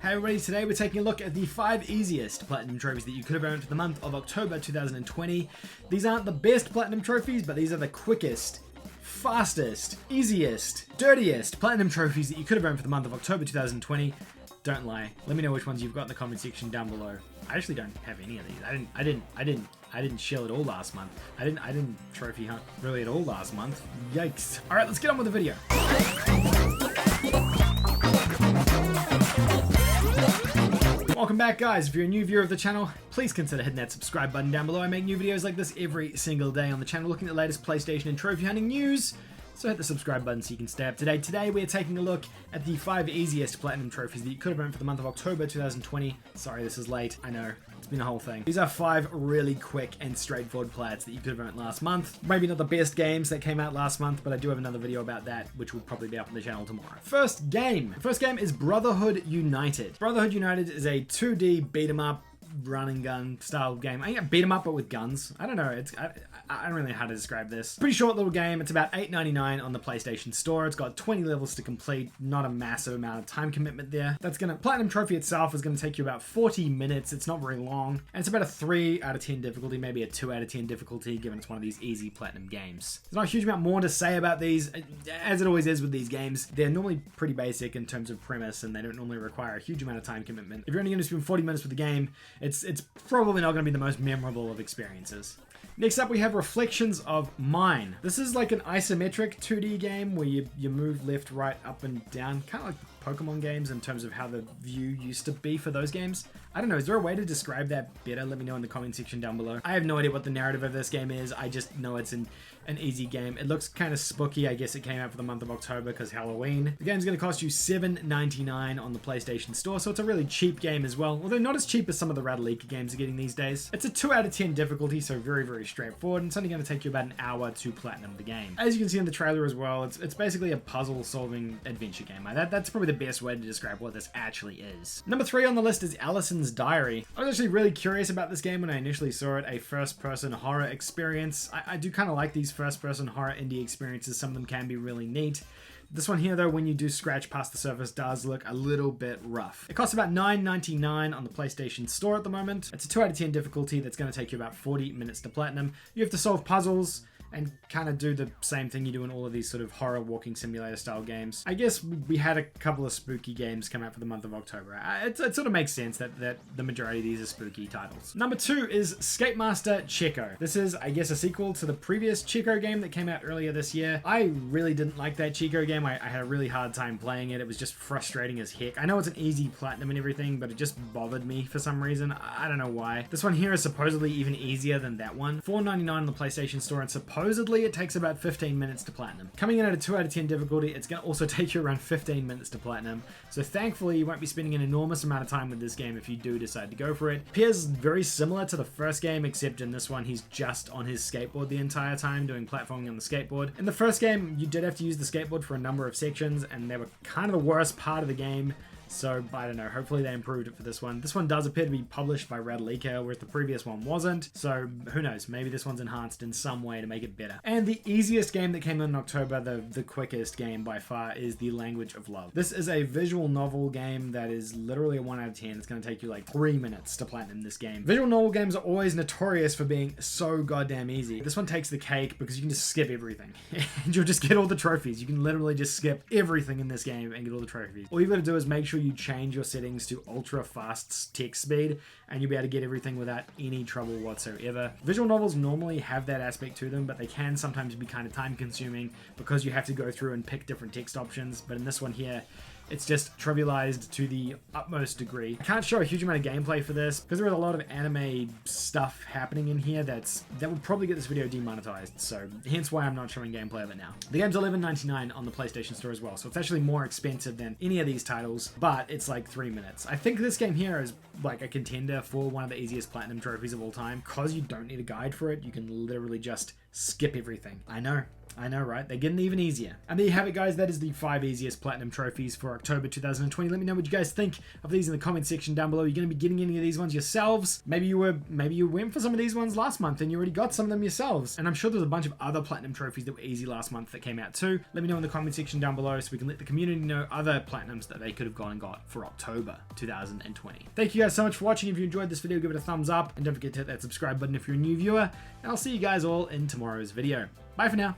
Hey everybody, today we're taking a look at the 5 easiest Platinum trophies that you could have earned for the month of October 2020. These aren't the best Platinum trophies, but these are the quickest, fastest, easiest, dirtiest Platinum trophies that you could have earned for the month of October 2020. Don't lie. Let me know which ones you've got in the comment section down below. I actually don't have any of these. I didn't shell at all last month. I didn't trophy hunt really at all last month. Yikes. All right, let's get on with the video. Welcome back, guys. If you're a new viewer of the channel, please consider hitting that subscribe button down below. I make new videos like this every single day on the channel, looking at the latest PlayStation and trophy hunting news. So hit the subscribe button so you can stay up to date. Today we're taking a look at the 5 easiest Platinum trophies that you could have earned for the month of October 2020. Sorry, this is late. I know. It's been a whole thing. These are 5 really quick and straightforward plats that you could have earned last month. Maybe not the best games that came out last month, but I do have another video about that, which will probably be up on the channel tomorrow. First game. The first game is Brotherhood United. Brotherhood United is a 2D beat 'em up run and gun style game. I beat 'em up but with guns. I don't know. I don't really know how to describe this. Pretty short little game. It's about $8.99 on the PlayStation Store. It's got 20 levels to complete. Not a massive amount of time commitment there. Platinum trophy itself is gonna take you about 40 minutes. It's not very long. And it's about a 3 out of 10 difficulty, maybe a 2 out of 10 difficulty, given it's one of these easy Platinum games. There's not a huge amount more to say about these, as it always is with these games. They're normally pretty basic in terms of premise, and they don't normally require a huge amount of time commitment. If you're only gonna spend 40 minutes with the game, it's probably not gonna be the most memorable of experiences. Next up, we have Reflections of Mine. This is like an isometric 2D game where you move left, right, up, and down, kind of like Pokemon games in terms of how the view used to be for those games. I don't know, is there a way to describe that better? Let me know in the comment section down below. I have no idea what the narrative of this game is. I just know it's an easy game. It looks kind of spooky. I guess it came out for the month of October because Halloween. The game's going to cost you $7.99 on the PlayStation Store, so it's a really cheap game as well, although not as cheap as some of the Radalika games are getting these days. It's a 2 out of 10 difficulty, so very, very straightforward, and it's only going to take you about an hour to platinum the game. As you can see in the trailer as well, it's basically a puzzle-solving adventure game. That's probably the best way to describe what this actually is. Number 3 on the list is Alison's Diary. I was actually really curious about this game when I initially saw it, a first-person horror experience. I do kind of like these first-person horror indie experiences. Some of them can be really neat. This one here, though, when you do scratch past the surface, does look a little bit rough. It costs about $9.99 on the PlayStation Store at the moment. It's a 2 out of 10 difficulty that's going to take you about 40 minutes to platinum. You have to solve puzzles and kind of do the same thing you do in all of these sort of horror walking simulator style games. I guess we had a couple of spooky games come out for the month of October. It sort of makes sense that the majority of these are spooky titles. Number 2 is Skatemasta Tcheco. This is, I guess, a sequel to the previous Tcheco game that came out earlier this year. I really didn't like that Tcheco game. I had a really hard time playing it. It was just frustrating as heck. I know it's an easy platinum and everything, but it just bothered me for some reason. I don't know why. This one here is supposedly even easier than that one. $4.99 on the PlayStation Store, and supposedly it takes about 15 minutes to platinum. Coming in at a 2 out of 10 difficulty, it's going to also take you around 15 minutes to platinum. So thankfully, you won't be spending an enormous amount of time with this game if you do decide to go for it. Appears very similar to the first game, except in this one, he's just on his skateboard the entire time, doing platforming on the skateboard. In the first game, you did have to use the skateboard for a number of sections, and they were kind of the worst part of the game. So, I don't know, hopefully they improved it for this one. This one does appear to be published by Radalika, whereas the previous one wasn't. So, who knows, maybe this one's enhanced in some way to make it better. And the easiest game that came out in October, the quickest game by far, is The Language of Love. This is a visual novel game that is literally a 1 out of 10. It's going to take you like 3 minutes to platinum this game. Visual novel games are always notorious for being so goddamn easy. This one takes the cake because you can just skip everything. And you'll just get all the trophies. You can literally just skip everything in this game and get all the trophies. All you've got to do is make sure you change your settings to ultra fast text speed, and you'll be able to get everything without any trouble whatsoever. Visual novels normally have that aspect to them, but they can sometimes be kind of time consuming because you have to go through and pick different text options. But in this one here, it's just trivialized to the utmost degree. I can't show a huge amount of gameplay for this because there is a lot of anime stuff happening in here that would probably get this video demonetized, so hence why I'm not showing gameplay of it now. The game's $11.99 on the PlayStation Store as well, so it's actually more expensive than any of these titles, but it's like 3 minutes. I think this game here is like a contender for one of the easiest platinum trophies of all time. Because you don't need a guide for it, you can literally just skip everything. I know, right? They're getting even easier. And there you have it, guys. That is the 5 easiest platinum trophies for October 2020. Let me know what you guys think of these in the comment section down below. You're going to be getting any of these ones yourselves. Maybe you went for some of these ones last month and you already got some of them yourselves. And I'm sure there's a bunch of other platinum trophies that were easy last month that came out too. Let me know in the comment section down below so we can let the community know other platinums that they could have gone and got for October 2020. Thank you guys so much for watching. If you enjoyed this video, give it a thumbs up and don't forget to hit that subscribe button if you're a new viewer. And I'll see you guys all in tomorrow's video. Bye for now.